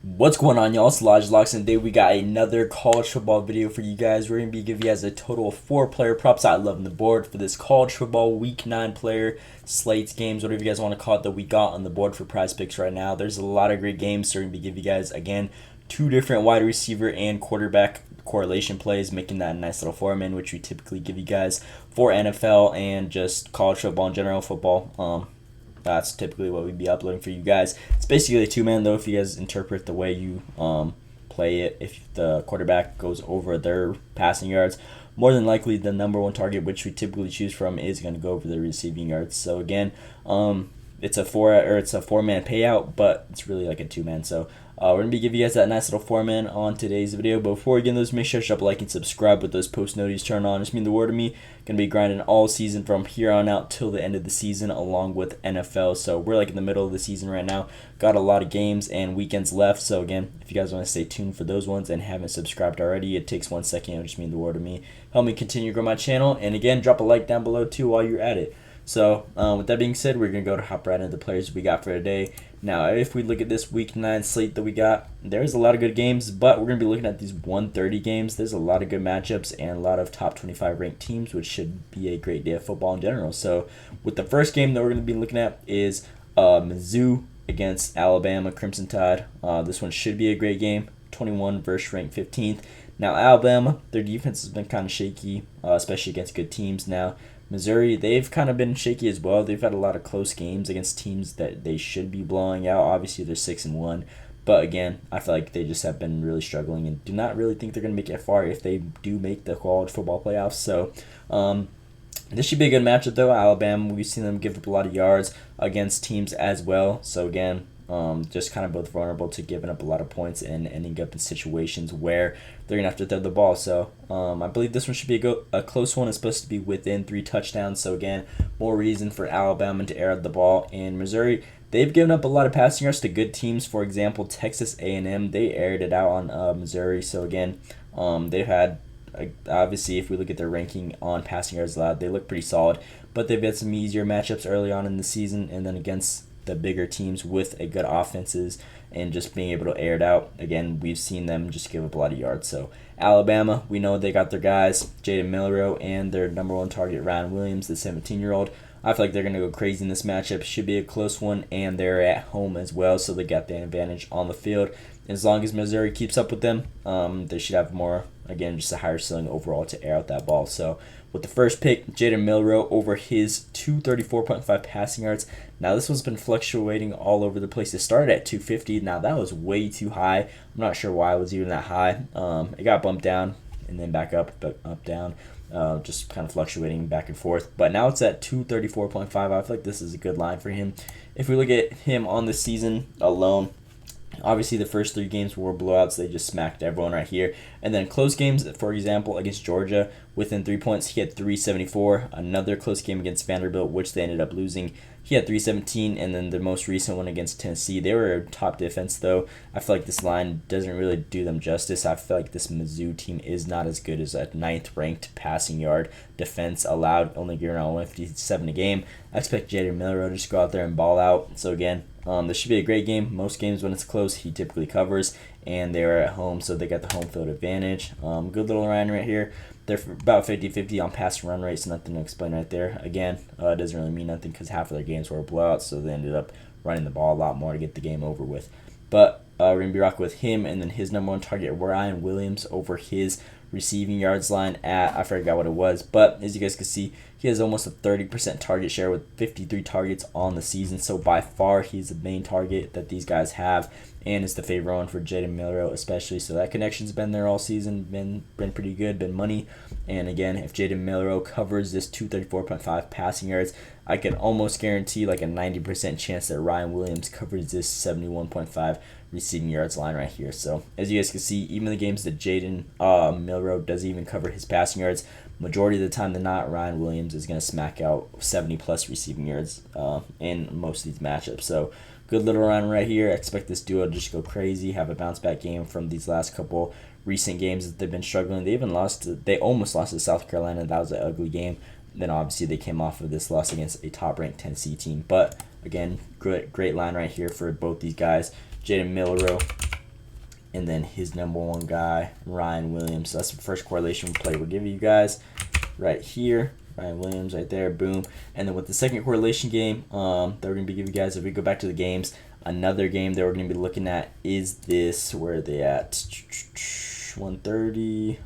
What's going on, y'all? It's Lodge Locks, and today we got another college football video for you guys. We're going to be giving you guys a total of 4 player props I love on the board for this college football week 9 player slates games, whatever you guys want to call it, that we got on the board for Prize Picks right now. There's a lot of great games, so we're going to be giving you guys, again, 2 different wide receiver and quarterback correlation plays, making that a nice little four-man, which we typically give you guys for NFL and just college football and general football. That's typically what we'd be uploading for you guys. It's basically a two-man, though, if you guys interpret the way you play it. If the quarterback goes over their passing yards, more than likely the number one target, which we typically choose from, is going to go over the receiving yards. So again, it's a four-man payout, but it's really like a two-man. So we're going to be giving you guys that nice little four-man on today's video. But before we get into those, make sure to drop a like and subscribe with those post notifications turned on. Just mean the word to me. Going to be grinding all season from here on out till the end of the season, along with NFL. So we're like in the middle of the season right now. Got a lot of games and weekends left. So again, if you guys want to stay tuned for those ones and haven't subscribed already, it takes 1 second. It'll just mean the word to me. Help me continue to grow my channel. And again, drop a like down below too while you're at it. So with that being said, we're going to hop right into the players we got for today. Now, if we look at this week 9 slate that we got, there's a lot of good games, but we're going to be looking at these 130 games. There's a lot of good matchups and a lot of top 25 ranked teams, which should be a great day of football in general. So with the first game that we're going to be looking at is Mizzou against Alabama Crimson Tide. This one should be a great game, 21 versus ranked 15th. Now, Alabama, their defense has been kind of shaky, especially against good teams. Now, Missouri, they've kind of been shaky as well. They've had a lot of close games against teams that they should be blowing out. Obviously, they're 6-1, but again, I feel like they just have been really struggling and do not really think they're going to make it far if they do make the college football playoffs. So, this should be a good matchup though. Alabama, we've seen them give up a lot of yards against teams as well. So again, just kind of both vulnerable to giving up a lot of points and ending up in situations where they're gonna have to throw the ball. So I believe this one should be a close one. It's supposed to be within 3 touchdowns. So again, more reason for Alabama to air out the ball. And Missouri, they've given up a lot of passing yards to good teams. For example, Texas A&M, they aired it out on Missouri. So again, they've had obviously, if we look at their ranking on passing yards allowed, they look pretty solid. But they've had some easier matchups early on in the season, and then against the bigger teams with a good offenses and just being able to air it out. Again, we've seen them just give up a lot of yards. So Alabama, we know they got their guys, Jalen Milroe, and their number one target, Ryan Williams, the 17-year-old. I feel like they're going to go crazy in this matchup. Should be a close one, and they're at home as well, so they got the advantage on the field. As long as Missouri keeps up with them, they should have more, again, just a higher ceiling overall to air out that ball. So with the first pick, Jalen Milroe over his 234.5 passing yards. Now this one's been fluctuating all over the place. It started at 250. Now that was way too high. I'm not sure why it was even that high. It got bumped down and then back up, but up, down. Just kind of fluctuating back and forth. But now it's at 234.5. I feel like this is a good line for him. If we look at him on the season alone, obviously, the first 3 games were blowouts. They just smacked everyone right here. And then close games, for example, against Georgia, within 3 points, he had 374. Another close game against Vanderbilt, which they ended up losing, he had 317. And then the most recent one against Tennessee, they were a top defense, though. I feel like this line doesn't really do them justice. I feel like this Mizzou team is not as good as a 9th-ranked passing yard defense, allowed only giving around 157 a game. I expect Jalen Milroe to just go out there and ball out. So again, this should be a great game. Most games when it's close, he typically covers, and they're at home, so they got the home field advantage. Good little line right here. They're about 50-50 on pass and run rates. Nothing to explain right there. Again, it doesn't really mean nothing because half of their games were blowouts, so they ended up running the ball a lot more to get the game over with. But we're going to be rocking with him, and then his number one target, Ryan Williams, over his receiving yards line at, I forgot what it was, but as you guys can see, he has almost a 30% target share with 53 targets on the season. So by far, he's the main target that these guys have, and it's the favorite one for Jalen Milroe especially. So that connection's been there all season, been pretty good, been money. And again, if Jalen Milroe covers this 234.5 passing yards, I can almost guarantee like a 90% chance that Ryan Williams covers this 71.5 receiving yards line right here. So as you guys can see, even the games that Jalen Milroe doesn't even cover his passing yards, majority of the time than not, Ryan Williams is going to smack out 70-plus receiving yards in most of these matchups. So good little run right here. I expect this duo to just go crazy, have a bounce-back game from these last couple recent games that they've been struggling. They almost lost to South Carolina. That was an ugly game. Then obviously they came off of this loss against a top-ranked Tennessee team. But again, great line right here for both these guys. Jalen Milroe and then his number one guy, Ryan Williams. So that's the first correlation play we'll give you guys right here. Ryan Williams right there, boom. And then with the second correlation game that we're going to be giving you guys, if we go back to the games, another game that we're going to be looking at is this, where are they at? 1:30.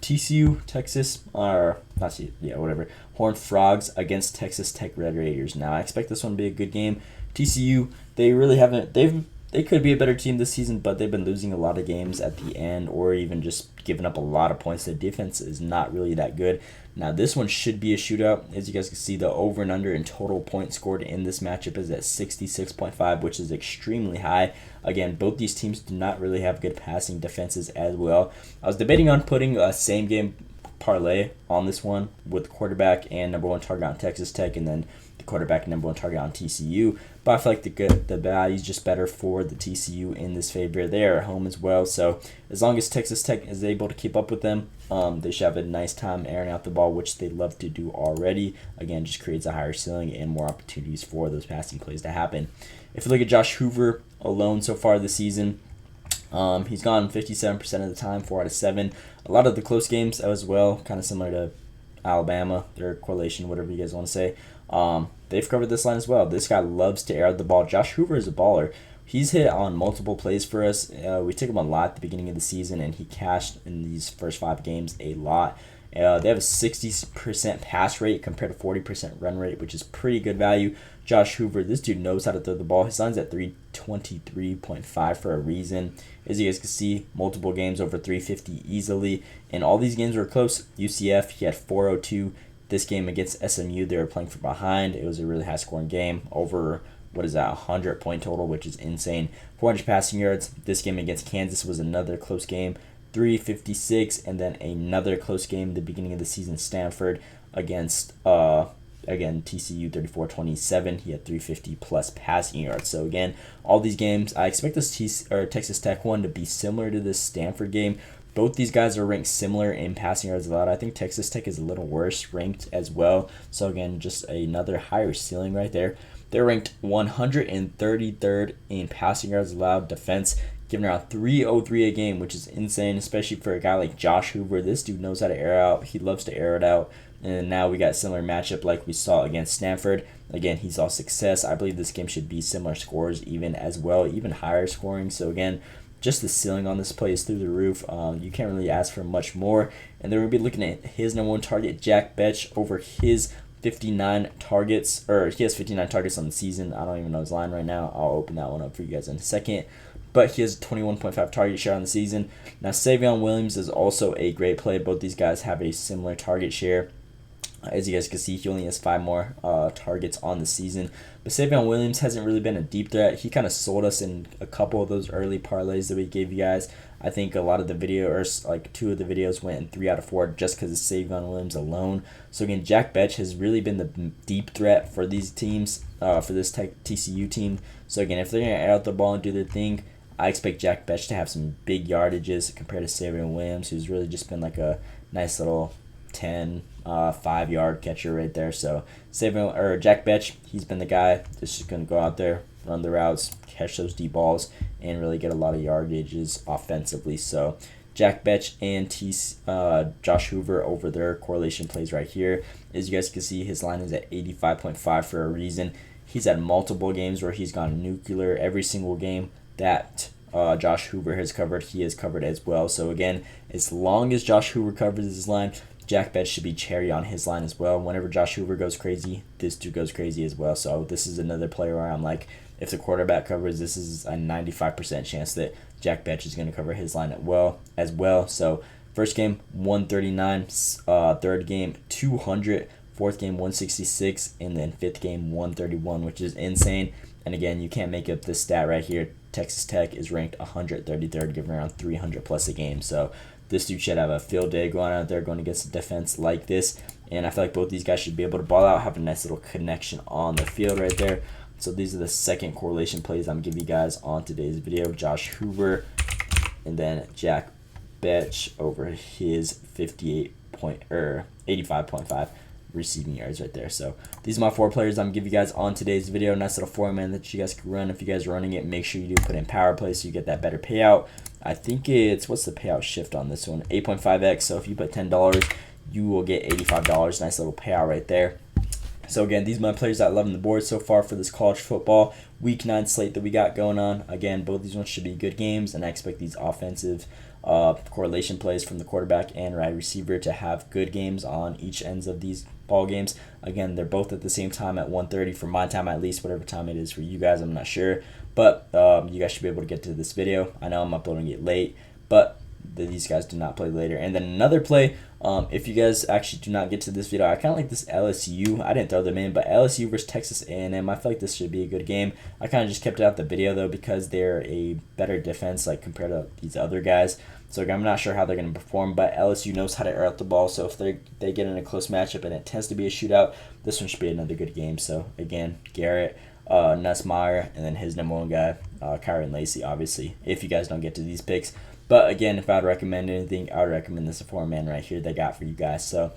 TCU, Texas, or not TCU, yeah, whatever. Horned Frogs against Texas Tech Red Raiders. Now, I expect this one to be a good game. TCU, they really haven't, they could be a better team this season, but they've been losing a lot of games at the end or even just giving up a lot of points. Their defense is not really that good. Now, this one should be a shootout. As you guys can see, the over and under in total points scored in this matchup is at 66.5, which is extremely high. Again, both these teams do not really have good passing defenses as well. I was debating on putting a same game parlay on this one with quarterback and number one target on Texas Tech, and then the quarterback and number one target on TCU. But I feel like the value is just better for the TCU in this favor. They are at home as well, so as long as Texas Tech is able to keep up with them, they should have a nice time airing out the ball, which they love to do already. Again, just creates a higher ceiling and more opportunities for those passing plays to happen. If you look at Josh Hoover alone so far this season, he's gone 57% of the time, 4 out of 7. A lot of the close games as well, kind of similar to Alabama, their correlation, whatever you guys want to say. They've covered this line as well. This guy loves to air out the ball. Josh Hoover is a baller. He's hit on multiple plays for us. We took him a lot at the beginning of the season, and he cashed in these first 5 games a lot. They have a 60% pass rate compared to 40% run rate, which is pretty good value. Josh Hoover, this dude knows how to throw the ball. His line's at 323.5 for a reason. As you guys can see, multiple games over 350 easily, and all these games were close. UCF, he had 402. This game against SMU, they were playing from behind. It was a really high-scoring game, over, 100-point total, which is insane. 400 passing yards. This game against Kansas was another close game, 356, and then another close game at the beginning of the season, Stanford against again TCU, 34-27. He had 350 plus passing yards. So again, all these games, I expect this Texas Tech one to be similar to this Stanford game. Both these guys are ranked similar in passing yards allowed. I think Texas Tech is a little worse ranked as well. So again, just another higher ceiling right there. They're ranked 133rd in passing yards allowed defense, giving around 303 a game, which is insane, especially for a guy like Josh Hoover. This dude knows how to air out. He loves to air it out. And now we got a similar matchup like we saw against Stanford. Again, he's all success. I believe this game should be similar scores even as well, even higher scoring. So again, just the ceiling on this play is through the roof. You can't really ask for much more. And then we'll be looking at his number one target, Jack Bech, over his 59 targets, or he has 59 targets on the season. I don't even know his line right now. I'll open that one up for you guys in a second. But he has a 21.5 target share on the season. Now, Savion Williams is also a great play. Both these guys have a similar target share. As you guys can see, he only has 5 more targets on the season. But Savion Williams hasn't really been a deep threat. He kind of sold us in a couple of those early parlays that we gave you guys. I think a lot of the video, or like 2 of the videos, went in 3 out of 4 just because of Savion Williams alone. So again, Jack Bech has really been the deep threat for these teams, for this TCU team. So again, if they're going to air out the ball and do their thing, I expect Jack Bech to have some big yardages compared to Savion Williams, who's really just been like a nice little 5-yard catcher right there. So Jack Bech, he's been the guy that's just going to go out there, run the routes, catch those deep balls, and really get a lot of yardages offensively. So Jack Bech and Josh Hoover over their correlation plays right here. As you guys can see, his line is at 85.5 for a reason. He's had multiple games where he's gone nuclear. Every single game that Josh Hoover has covered, he has covered as well. So again, as long as Josh Hoover covers his line, Jack Bech should be cherry on his line as well. Whenever Josh Hoover goes crazy, this dude goes crazy as well. So this is another player where I'm like, if the quarterback covers, this is a 95% chance that Jack Bech is going to cover his line as well. So first game, 139. Third game, 200. Fourth game, 166. And then fifth game, 131, which is insane. And again, you can't make up this stat right here. Texas Tech is ranked 133rd, giving around 300 plus a game. So this dude should have a field day going out there, going against a defense like this. And I feel like both these guys should be able to ball out, have a nice little connection on the field right there. So these are the second correlation plays I'm giving you guys on today's video. Josh Hoover and then Jack Bech over his 85.5 receiving yards right there. So these are my 4 players I'm giving you guys on today's video. Nice little format that you guys can run. If you guys are running it, make sure you do put in power play so you get that better payout. I think it's, what's the payout shift on this one? 8.5x. So if you put $10, you will get $85. Nice little payout right there. So again, these are my players that I love on the board so far for this college football week 9 slate that we got going on. Again, both these ones should be good games, and I expect these offensive correlation plays from the quarterback and wide receiver to have good games on each ends of these ball games. Again, they're both at the same time at 1:30 for my time, at least whatever time it is for you guys. I'm not sure, but you guys should be able to get to this video. I know I'm uploading it late, but these guys do not play later. And then another play, if you guys actually do not get to this video, I kind of like this LSU. I didn't throw them in, but LSU versus Texas A&M. I feel like this should be a good game. I kind of just kept it out the video though because they're a better defense like compared to these other guys. So again, I'm not sure how they're going to perform, but LSU knows how to air out the ball. So if they get in a close matchup and it tends to be a shootout, this one should be another good game. So again, Garrett, Nussmeier, and then his number one guy, Kyron Lacy, obviously, if you guys don't get to these picks. But again, if I'd recommend anything, I would recommend this 4-man right here they got for you guys. So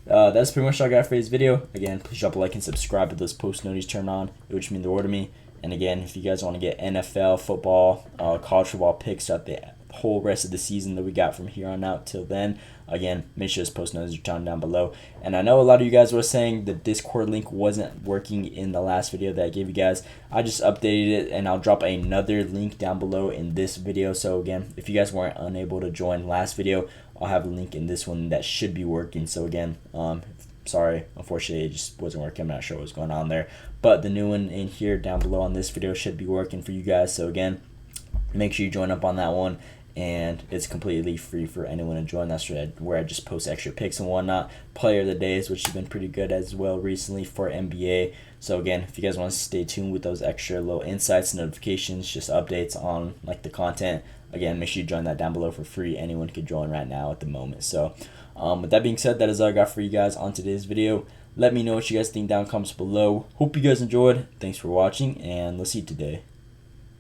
that's pretty much all I got for this video. Again, please drop a like and subscribe with those post notifications turned on. It would mean the world to me. And again, if you guys want to get NFL, football, college football picks throughout the whole rest of the season that we got from here on out till then, again, make sure those post notifications are turned down below. And I know a lot of you guys were saying the Discord link wasn't working in the last video that I gave you guys. I just updated it, and I'll drop another link down below in this video. So again, if you guys weren't unable to join last video, I'll have a link in this one that should be working. So again, sorry, unfortunately it just wasn't working. I'm not sure what was going on there, but the new one in here down below on this video should be working for you guys. So again, make sure you join up on that one, and it's completely free for anyone to join. That's where I just post extra picks and whatnot. Player of the days, which has been pretty good as well recently for NBA. So again, if you guys want to stay tuned with those extra little insights, notifications, just updates on like the content, again, make sure you join that down below for free. Anyone can join right now at the moment. So with that being said, that is all I got for you guys on today's video. Let me know what you guys think down in the comments below. Hope you guys enjoyed. Thanks for watching, and let's see you today.